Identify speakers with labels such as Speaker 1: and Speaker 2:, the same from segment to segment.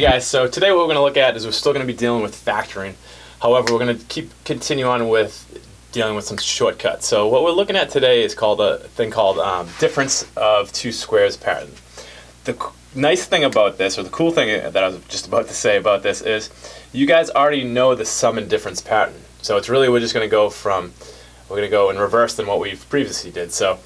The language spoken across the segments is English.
Speaker 1: Hey guys, so today what we're going to look at is we're still going to be dealing with factoring. However, we're going to continue on with dealing with some shortcuts. So what we're looking at today is called a thing called difference of two squares pattern. The nice thing about this, or the cool thing that I was just about to say about this, is you guys already know the sum and difference pattern. So it's really, we're just going to go in reverse than what we've previously did. So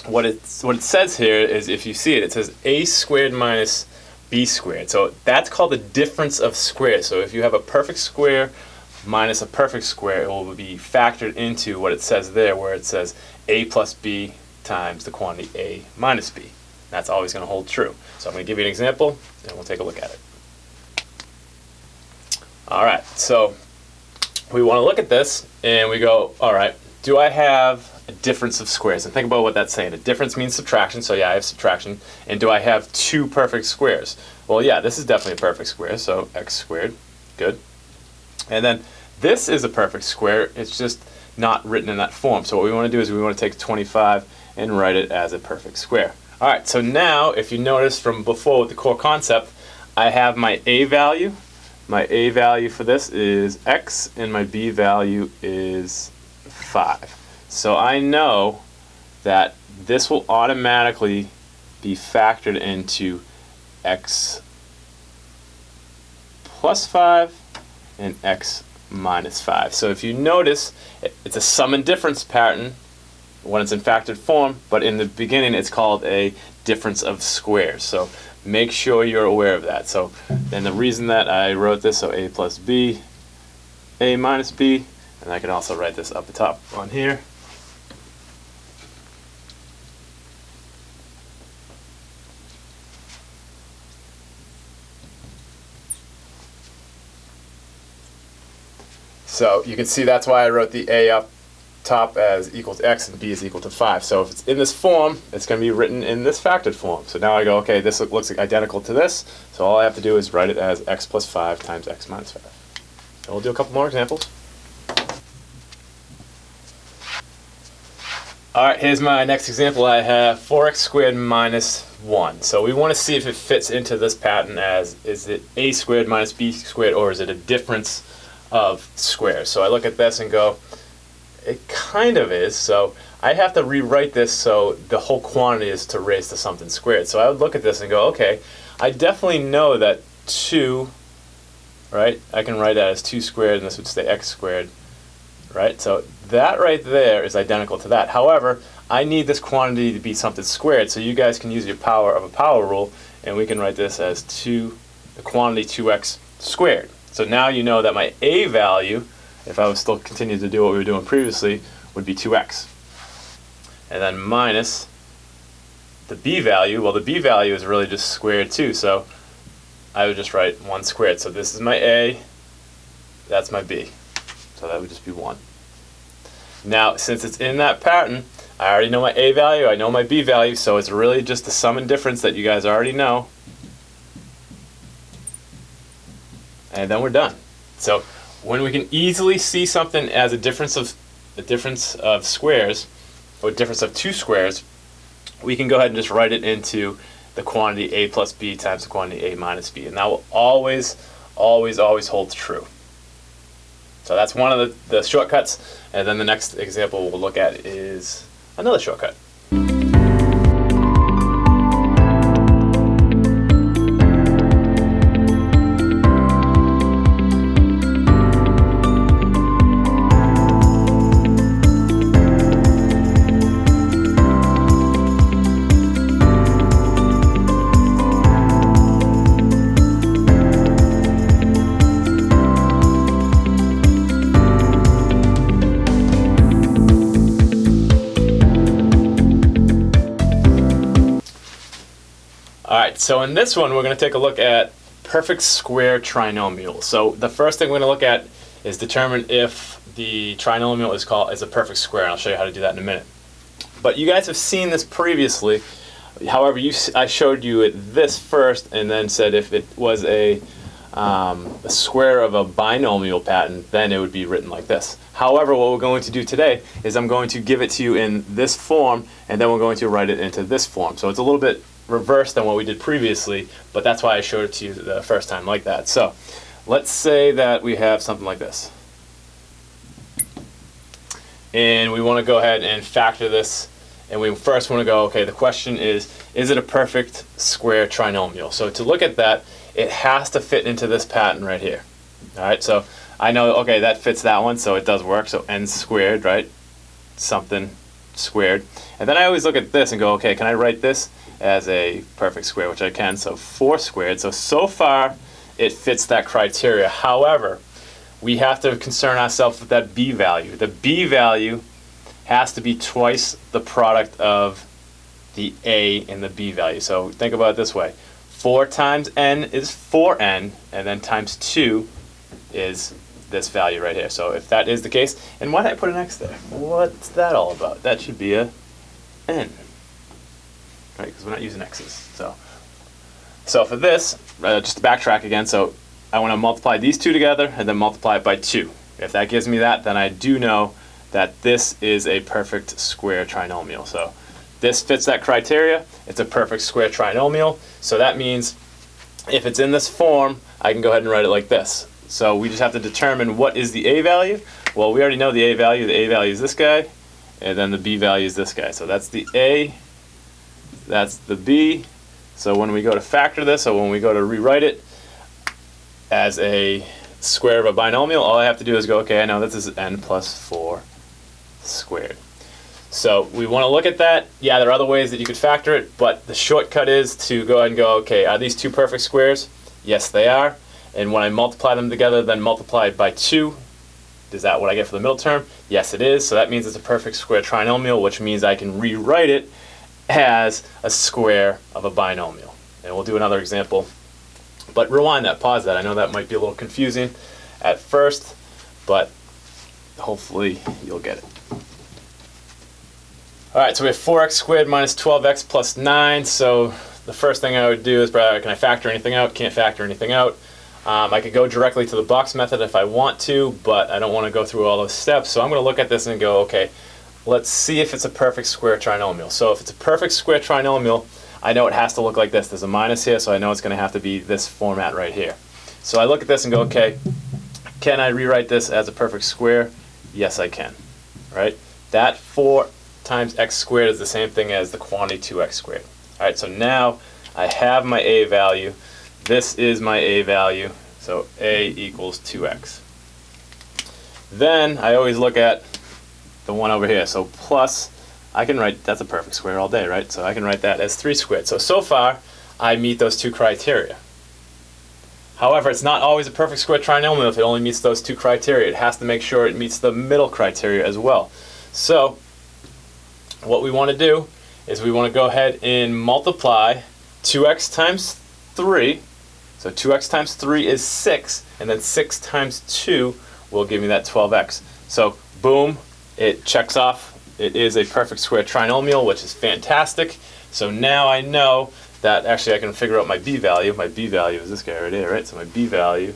Speaker 1: what it says here is, if you see it, it says a squared minus b squared. So that's called the difference of squares. So if you have a perfect square minus a perfect square, it will be factored into what it says there, where it says a plus b times the quantity a minus b. That's always going to hold true. So I'm going to give you an example, and we'll take a look at it. All right, so we want to look at this, and we go, all right, do I have a difference of squares? And think about what that's saying. A difference means subtraction, so yeah, I have subtraction. And do I have two perfect squares? Well, yeah, this is definitely a perfect square, so x squared, good. And then this is a perfect square, it's just not written in that form. So what we want to do is we want to take 25 and write it as a perfect square. All right, so now if you notice from before with the core concept, I have my a value. My a value for this is x, and my b value is 5. So I know that this will automatically be factored into x plus 5 and x minus 5. So if you notice, it's a sum and difference pattern when it's in factored form, but in the beginning it's called a difference of squares. So make sure you're aware of that. So then the reason that I wrote this, so a plus b, a minus b, and I can also write this up the top on here. So you can see that's why I wrote the a up top as equal to x and b is equal to 5. So if it's in this form, it's going to be written in this factored form. So now I go, okay, this looks identical to this, so all I have to do is write it as x plus 5 times x minus 5. And we'll do a couple more examples. Alright, here's my next example. I have 4x squared minus 1. So we want to see if it fits into this pattern as, is it a squared minus b squared, or is it a difference of squares? So I look at this and go, it kind of is. So I have to rewrite this so the whole quantity is to raise to something squared. So I would look at this and go, okay, I definitely know that 2, right? I can write that as 2 squared, and this would stay x squared, right? So that right there is identical to that. However, I need this quantity to be something squared, so you guys can use your power of a power rule, and we can write this as the quantity 2x squared. So now you know that my a value, if I was still continuing to do what we were doing previously, would be 2x. And then minus the b value. Well, the b value is really just squared too, so I would just write 1 squared. So this is my a, that's my b. So that would just be 1. Now, since it's in that pattern, I already know my a value, I know my b value, so it's really just the sum and difference that you guys already know. And then we're done. So when we can easily see something as a difference of squares, or difference of two squares, we can go ahead and just write it into the quantity a plus b times the quantity a minus b, and that will always, always, always hold true. So that's one of the shortcuts, and then the next example we'll look at is another shortcut. Alright, so in this one we're going to take a look at perfect square trinomial. So the first thing we're going to look at is determine if the trinomial is a perfect square, and I'll show you how to do that in a minute. But you guys have seen this previously. However, I showed you this first and then said if it was a square of a binomial pattern, then it would be written like this. However, what we're going to do today is I'm going to give it to you in this form, and then we're going to write it into this form. So it's a little bit reverse than what we did previously, but that's why I showed it to you the first time like that. So let's say that we have something like this. And we want to go ahead and factor this, and we first want to go, okay, the question is it a perfect square trinomial? So to look at that, it has to fit into this pattern right here. All right, so I know, okay, that fits that one, so it does work. So n squared, right? Something squared. And then I always look at this and go, okay, can I write this as a perfect square, which I can. So 4 squared. So far, it fits that criteria. However, we have to concern ourselves with that b value. The b value has to be twice the product of the a and the b value. So think about it this way. 4 times n is 4n, and then times 2 is this value right here. So if that is the case, and why did I put an x there? What's that all about? That should be a n, right? Because we're not using x's. So for this, just to backtrack again, so I want to multiply these two together and then multiply it by 2. If that gives me that, then I do know that this is a perfect square trinomial. So this fits that criteria. It's a perfect square trinomial. So that means if it's in this form, I can go ahead and write it like this. So we just have to determine what is the a value. Well, we already know the a value. The a value is this guy, and then the b value is this guy. So that's the a, that's the b. So when we go to factor this, or when we go to rewrite it as a square of a binomial, all I have to do is go, okay, I know this is n plus 4 squared. So we want to look at that. Yeah, there are other ways that you could factor it, but the shortcut is to go ahead and go, okay, are these two perfect squares? Yes, they are. And when I multiply them together, then multiply it by 2, is that what I get for the middle term? Yes, it is. So that means it's a perfect square trinomial, which means I can rewrite it as a square of a binomial. And we'll do another example. But rewind that, pause that. I know that might be a little confusing at first, but hopefully you'll get it. All right, so we have 4x squared minus 12x plus 9. So the first thing I would do is, can I factor anything out? Can't factor anything out. I could go directly to the box method if I want to, but I don't want to go through all those steps. So I'm going to look at this and go, okay, let's see if it's a perfect square trinomial. So if it's a perfect square trinomial, I know it has to look like this. There's a minus here, so I know it's going to have to be this format right here. So I look at this and go, okay, can I rewrite this as a perfect square? Yes, I can. Right? That 4 times x squared is the same thing as the quantity 2x squared. All right, so now I have my a value. This is my a value, so a equals 2x. Then I always look at the one over here. So plus, I can write, that's a perfect square all day, right? So I can write that as 3 squared. So far, I meet those two criteria. However, it's not always a perfect square trinomial if it only meets those two criteria. It has to make sure it meets the middle criteria as well. So what we want to do is we want to go ahead and multiply 2x times 3. So 2x times 3 is 6, and then 6 times 2 will give me that 12x. So boom, it checks off. It is a perfect square trinomial, which is fantastic. So now I know that actually I can figure out my b value. My b value is this guy right here, right? So my b value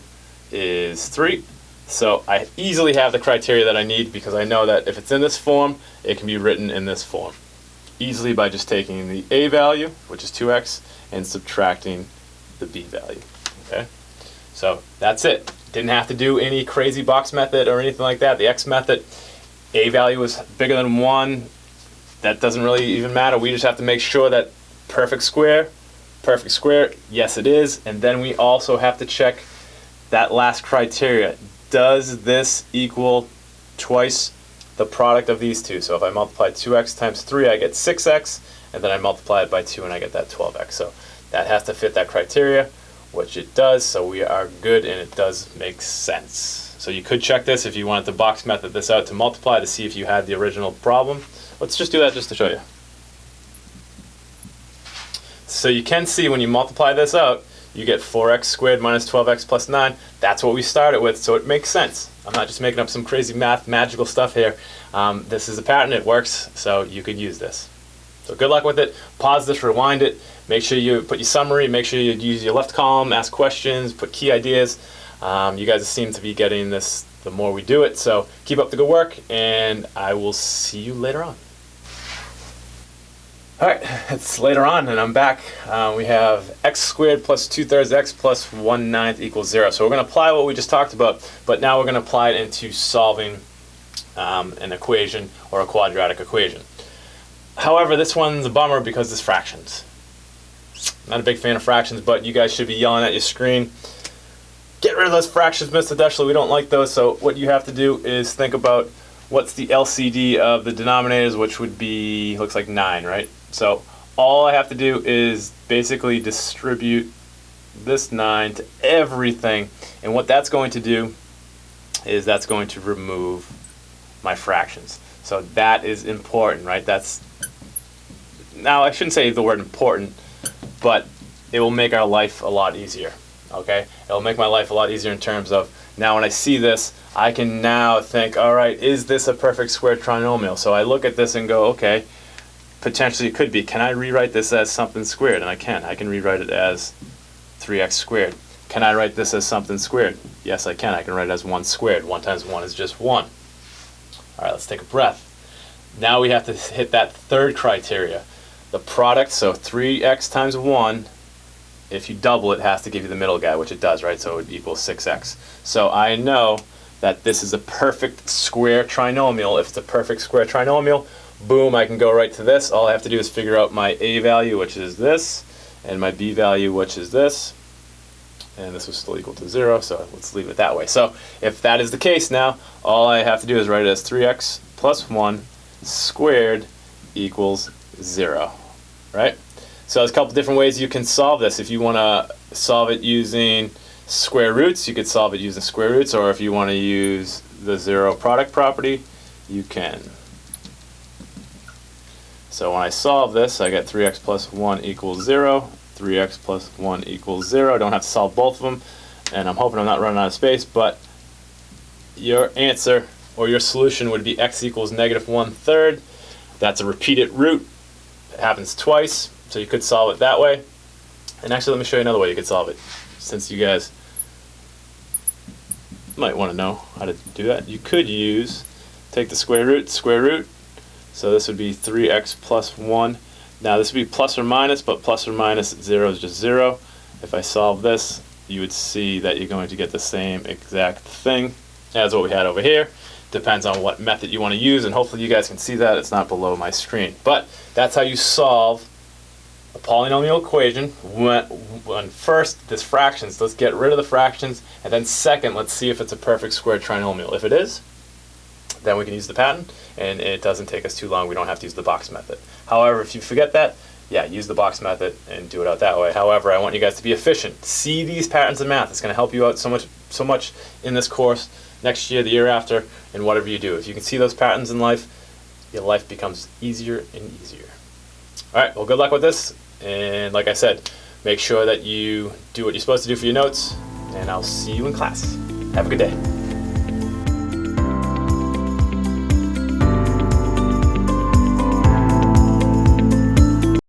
Speaker 1: is 3. So I easily have the criteria that I need because I know that if it's in this form, it can be written in this form. Easily by just taking the a value, which is 2x, and subtracting the b value. Okay? So that's it. Didn't have to do any crazy box method or anything like that. The x method, a value was bigger than 1. That doesn't really even matter. We just have to make sure that perfect square, yes it is. And then we also have to check that last criteria. Does this equal twice the product of these two? So if I multiply 2x times 3, I get 6x, and then I multiply it by 2 and I get that 12x. So that has to fit that criteria, which it does, so we are good, and it does make sense. So you could check this if you wanted to box method this out to multiply to see if you had the original problem. Let's just do that just to show you. So you can see when you multiply this out, you get 4x squared minus 12x plus 9. That's what we started with, so it makes sense. I'm not just making up some crazy magical stuff here. This is a pattern, it works, so you could use this. So good luck with it. Pause this, rewind it. Make sure you put your summary, make sure you use your left column, ask questions, put key ideas. You guys seem to be getting this the more we do it, so keep up the good work, and I will see you later on. Alright, it's later on and I'm back. We have x squared plus 2/3 x plus 1/9 equals 0. So we're going to apply what we just talked about, but now we're going to apply it into solving an equation or a quadratic equation. However, this one's a bummer because it's fractions. Not a big fan of fractions, but you guys should be yelling at your screen, get rid of those fractions, Mr. Deschler, we don't like those. So what you have to do is think about what's the LCD of the denominators, which would be, looks like 9, right? So all I have to do is basically distribute this 9 to everything, and what that's going to do is that's going to remove my fractions. So that is important, right? Now I shouldn't say the word important, but it will make our life a lot easier, okay? It will make my life a lot easier in terms of, now when I see this, I can now think, all right, is this a perfect square trinomial? So I look at this and go, okay, potentially it could be. Can I rewrite this as something squared? And I can. I can rewrite it as 3x squared. Can I write this as something squared? Yes, I can. I can write it as 1 squared. 1 times 1 is just 1. All right, let's take a breath. Now we have to hit that third criteria. The product, so 3x times 1, if you double it, has to give you the middle guy, which it does, right? So it equals 6x. So I know that this is a perfect square trinomial. If it's a perfect square trinomial, boom, I can go right to this. All I have to do is figure out my a value, which is this, and my b value, which is this. And this was still equal to 0, so let's leave it that way. So if that is the case now, all I have to do is write it as 3x plus 1 squared equals 0, right? So there's a couple different ways you can solve this. If you want to solve it using square roots, you could solve it using square roots, or if you want to use the 0 product property, you can. So when I solve this, I get 3x plus 1 equals 0, 3x plus 1 equals 0. I don't have to solve both of them, and I'm hoping I'm not running out of space, but your answer or your solution would be x equals negative 1/3. That's a repeated root. It happens twice, so you could solve it that way. And actually, let me show you another way you could solve it, since you guys might want to know how to do that. You could take the square root, so this would be 3x plus 1. Now this would be plus or minus, but plus or minus 0 is just 0. If I solve this, you would see that you're going to get the same exact thing as what we had over here. Depends on what method you want to use, and hopefully you guys can see that. It's not below my screen. But that's how you solve a polynomial equation. When first, there's fractions. Let's get rid of the fractions, and then second, let's see if it's a perfect square trinomial. If it is, then we can use the pattern, and it doesn't take us too long. We don't have to use the box method. However, if you forget that, yeah, use the box method and do it out that way. However, I want you guys to be efficient. See these patterns in math. It's going to help you out so much in this course, next year, the year after, and whatever you do. If you can see those patterns in life, your life becomes easier and easier. All right, well, good luck with this. And like I said, make sure that you do what you're supposed to do for your notes, and I'll see you in class. Have a good day.